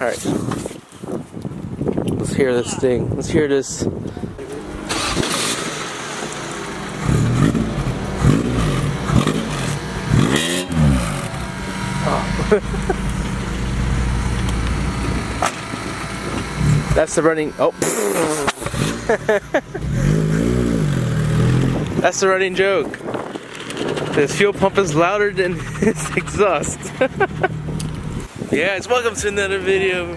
Alright. Let's hear this thing. Let's hear this. That's the running. Oh. That's the running joke. This fuel pump is louder than its exhaust. Yeah, it's welcome to another video.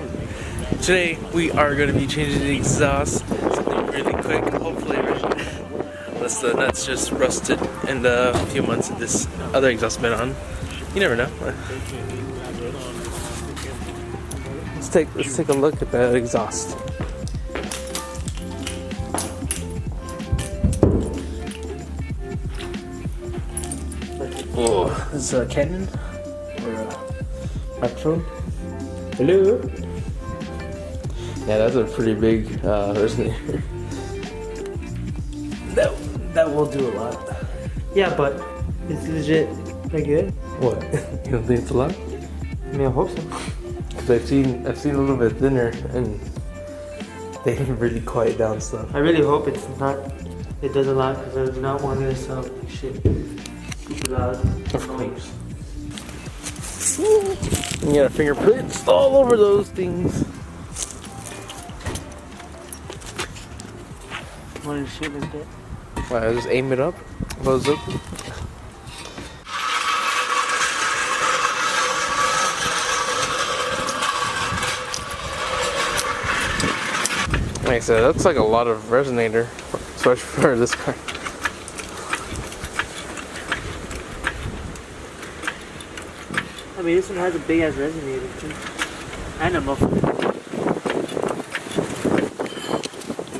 Today we are going to be changing the exhaust. Something really quick. Hopefully, unless the nuts just rusted in the few months that this other exhaust been on. You never know. Let's take a look at that exhaust. Oh, this is a Canon or a microphone. Hello. Yeah, that's a pretty big resonator. That will do a lot. Yeah, but it's legit that good. What? You don't think it's a lot? I mean, I hope so. Cause I've seen a little bit thinner, and they can really quiet down stuff. I really hope it's not. It does a lot because I do not want it to sound like shit. Super loud. Of course. You got fingerprints all over those things. Want to shoot like that? Wow, I just aim it up, close up. Like I said, that's like a lot of resonator, especially for this car. I mean, this one has a big ass resonator too, and a muffler.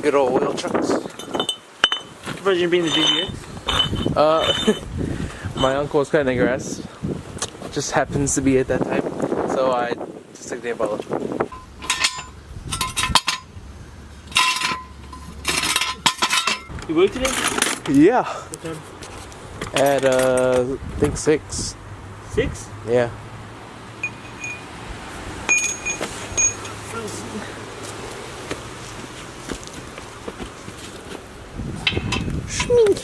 Good old wheel chucks. Surprised you didn't bring the GGX? My uncle was cutting the grass. Just happens to be at that time, so I just took the umbrella. You work today? Yeah. What time? At I think 6. 6? Yeah. Schmink.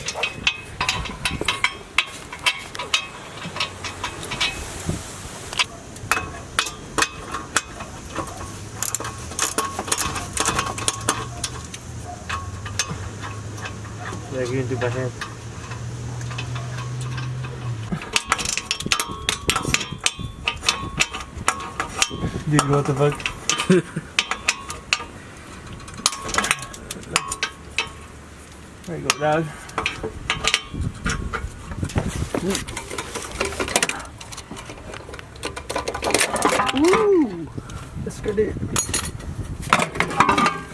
Yeah, you're gonna do by hand. Dude, what the fuck? There you go, dog. Woo! That's good.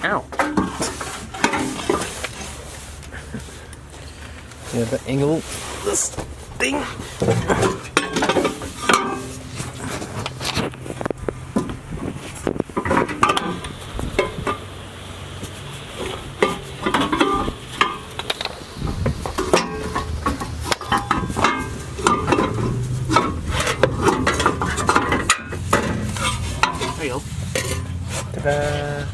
Ow. Yeah, the angle of this thing. There you go. Ta-da!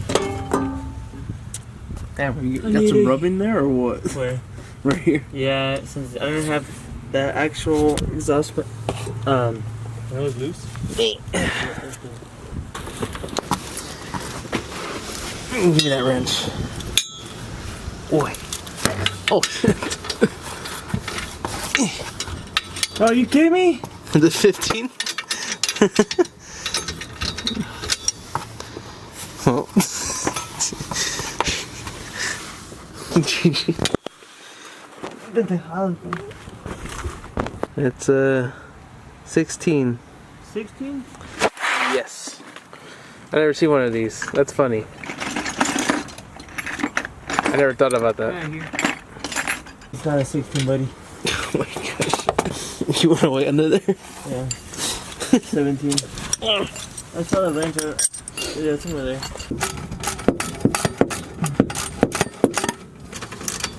Damn, you got some rub in there or what? Where? Right here. Yeah, since I don't have the actual exhaust, but that was loose. Give me that wrench. Boy. Oh shit. Oh, you kidding me? The 15? Oh. It's 16. 16? Yes. I never seen one of these. That's funny. I never thought about that. Yeah, here. It's not a 16, buddy. Oh my gosh. You want to wait under there? Yeah. 17. I saw the wrench. Yeah, it's over there.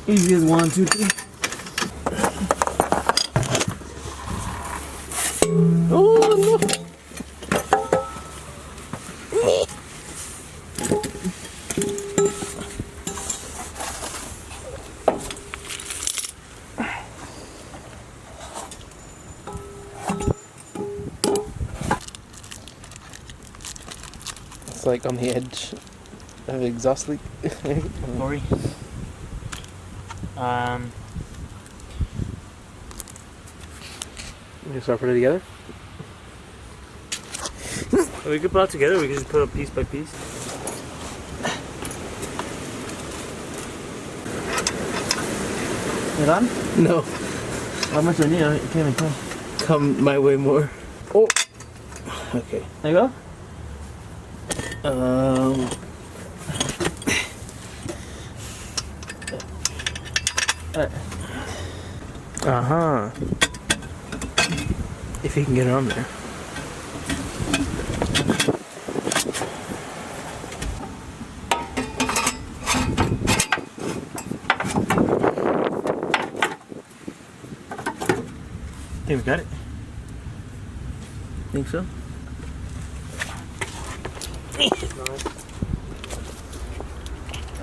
Easy as 1, 2, 3. Oh no! It's like on the edge of the exhaust leak. Sorry. You start putting it together? We could put it together, we could just put it piece by piece. It on? No. How much do I need? It can't even come. Come my way more. Oh. Okay. There you go. Uh-huh. If you can get it on there. I think we got it. Think so? I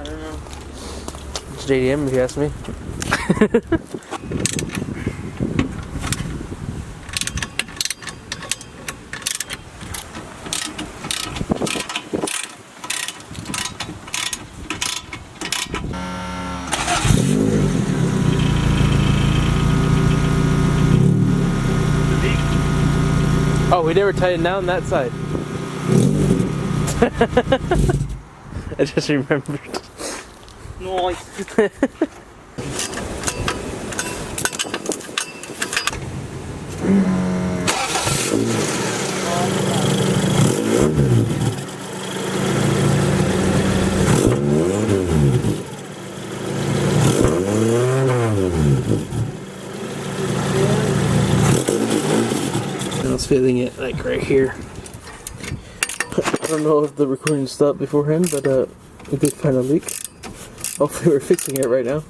don't know. It's JDM if you ask me. Oh, we never tightened down that side. I just remembered. Nice. I was feeling it like right here. I don't know if the recording stopped beforehand, but we did find a leak. Hopefully we're fixing it right now.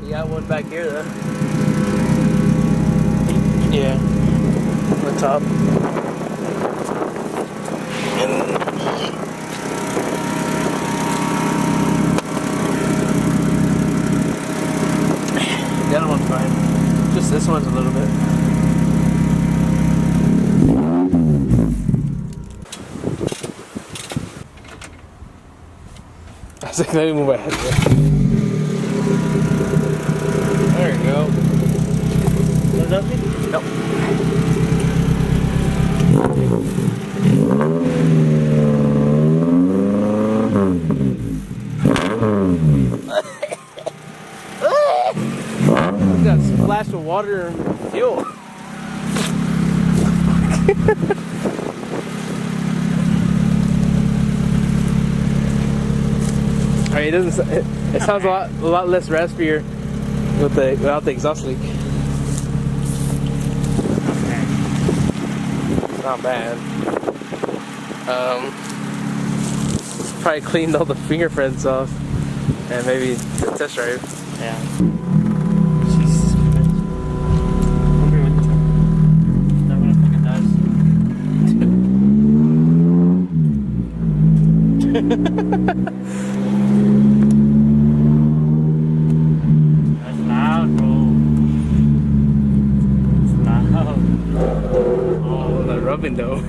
You got one back here though. Yeah. On the top. The other one's fine. Just this one's a little bit. I was like, let me move my head. There you go. Was that me? Nope. We got a splash of water and fuel. I mean, it doesn't. It sounds a lot less raspier without the exhaust leak. It's not bad. Probably cleaned all the fingerprints off, and maybe the test drive. Yeah. Jesus Christ. Okay, with the truck. Not gonna fucking That's loud, bro. It's loud. Oh, the rubbing though.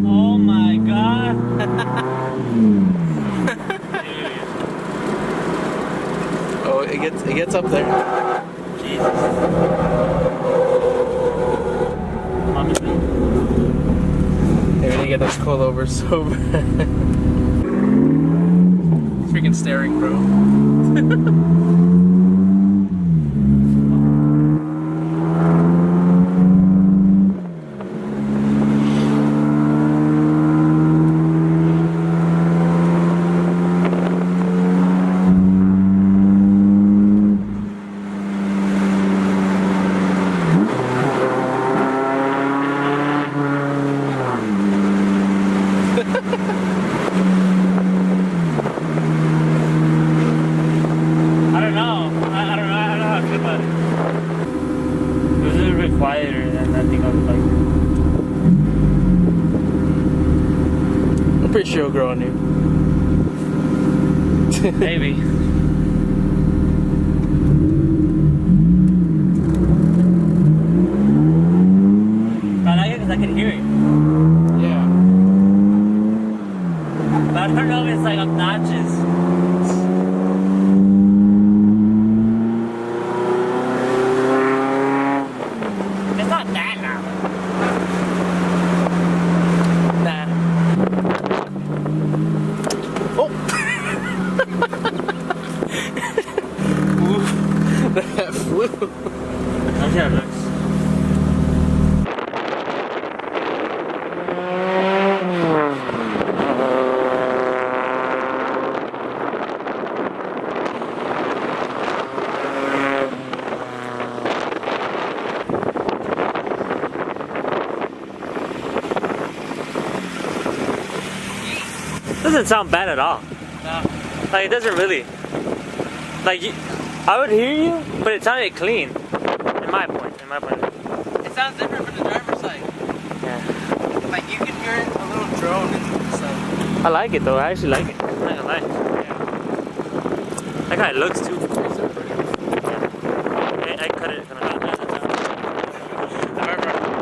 Oh my god. Oh, it gets up there. Jesus. Mommy's been Maybe they get those coilovers so bad. Freaking staring, bro. Quieter than I think I would like. I'm pretty sure it'll grow on you. Maybe. I like it because I can hear it. Yeah. But I don't know if it's like obnoxious. It's not that loud. Nah. Oh! Oof. That flew. I'll see how it looks. Doesn't sound bad at all. No. Like it doesn't really. Like I would hear you, but it sounded clean. In my point. It sounds different from the driver's side. Yeah. Like you can hear a little drone inside. I like it though. I actually like it. I'm not gonna lie. Yeah. I like how it looks too. Yeah. I cut it.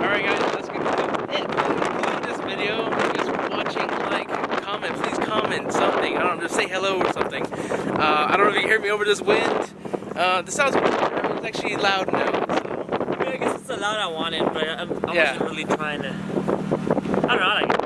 Alright guys, that's gonna be it. Conclude this video. Just watching, like, comment. Please comment something. I don't know, just say hello or something. I don't know if you can hear me over this wind. The sound's it's actually loud now. So. I mean, I guess it's the loud I wanted, but I wasn't really trying to. I don't know. I like it.